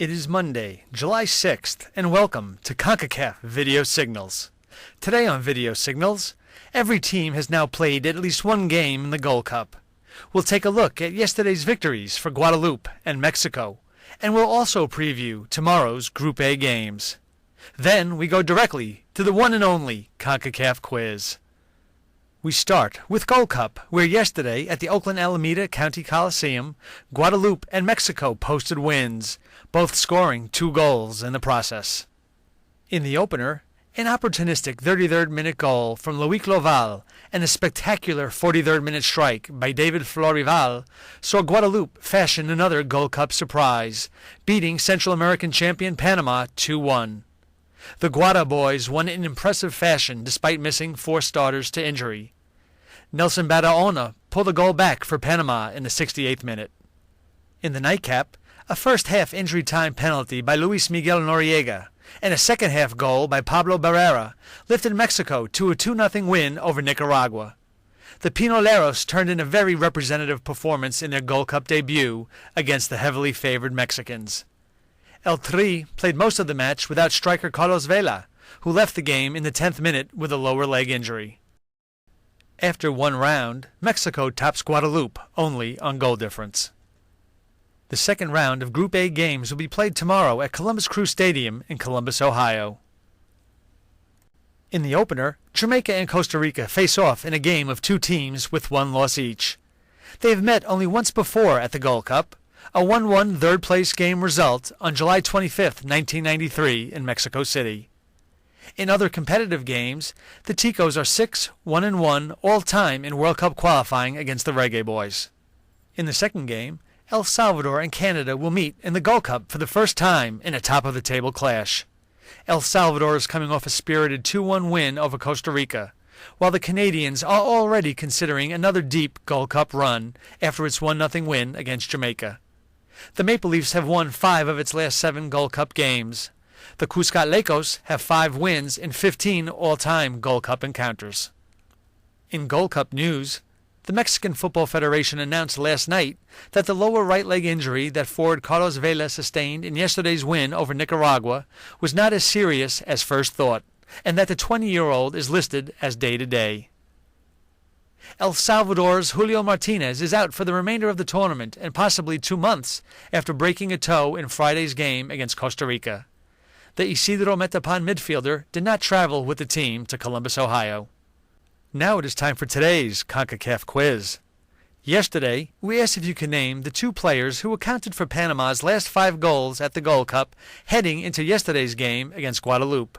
It is Monday, July 6th, and welcome to CONCACAF VideoSignals. Today on VideoSignals, every team has now played at least one game in the Gold Cup. We'll take a look at yesterday's victories for Guadeloupe and Mexico, and we'll also preview tomorrow's Group A games. Then we go directly to the one and only CONCACAF quiz. We start with Gold Cup, where yesterday at the Oakland Alameda County Coliseum, Guadeloupe and Mexico posted wins, both scoring 2 goals in the process. In the opener, an opportunistic 33rd minute goal from Loic Loval and a spectacular 43rd minute strike by David Florival saw Guadeloupe fashion another Gold Cup surprise, beating Central American champion Panama 2-1. The Guada boys won in impressive fashion despite missing 4 starters to injury. Nelson Badaona pulled a goal back for Panama in the 68th minute. In the nightcap, a first-half injury time penalty by Luis Miguel Noriega and a second-half goal by Pablo Barrera lifted Mexico to a 2-0 win over Nicaragua. The Pinoleros turned in a very representative performance in their Gold Cup debut against the heavily favored Mexicans. El Tri played most of the match without striker Carlos Vela, who left the game in the 10th minute with a lower leg injury. After one round, Mexico tops Guadeloupe only on goal difference. The second round of Group A games will be played tomorrow at Columbus Crew Stadium in Columbus, Ohio. In the opener, Jamaica and Costa Rica face off in a game of 2 teams with 1 loss each. They have met only once before at the Gold Cup, a 1-1 third-place game result on July 25, 1993 in Mexico City. In other competitive games, the Ticos are 6-1-1 all-time in World Cup qualifying against the Reggae Boys. In the second game, El Salvador and Canada will meet in the Gold Cup for the first time in a top-of-the-table clash. El Salvador is coming off a spirited 2-1 win over Costa Rica, while the Canadians are already considering another deep Gold Cup run after its 1-0 win against Jamaica. The Maple Leafs have won 5 of its last 7 Gold Cup games. The Cuscatlecos have 5 wins in 15 all-time Gold Cup encounters. In Gold Cup news, the Mexican Football Federation announced last night that the lower right leg injury that forward Carlos Vela sustained in yesterday's win over Nicaragua was not as serious as first thought, and that the 20-year-old is listed as day-to-day. El Salvador's Julio Martinez is out for the remainder of the tournament and possibly 2 months after breaking a toe in Friday's game against Costa Rica. The Isidro Metapan midfielder did not travel with the team to Columbus, Ohio. Now it is time for today's CONCACAF quiz. Yesterday, we asked if you could name the 2 players who accounted for Panama's last 5 goals at the Gold Cup heading into yesterday's game against Guadeloupe.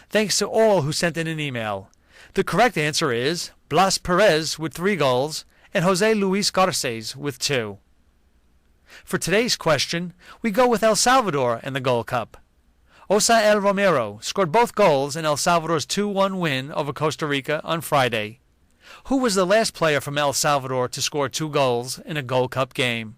Thanks to all who sent in an email. The correct answer is Blas Perez with 3 goals and Jose Luis Garces with 2. For today's question, we go with El Salvador and the Gold Cup. Osael Romero scored both goals in El Salvador's 2-1 win over Costa Rica on Friday. Who was the last player from El Salvador to score 2 goals in a Gold Cup game?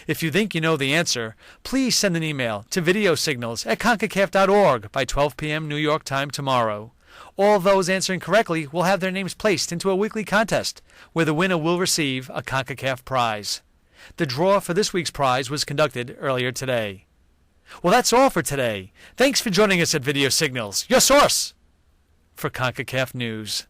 If you think you know the answer, please send an email to videosignals@concacaf.org by 12 p.m. New York time tomorrow. All those answering correctly will have their names placed into a weekly contest where the winner will receive a CONCACAF prize. The draw for this week's prize was conducted earlier today. Well, that's all for today. Thanks for joining us at VideoSignals, your source for CONCACAF news.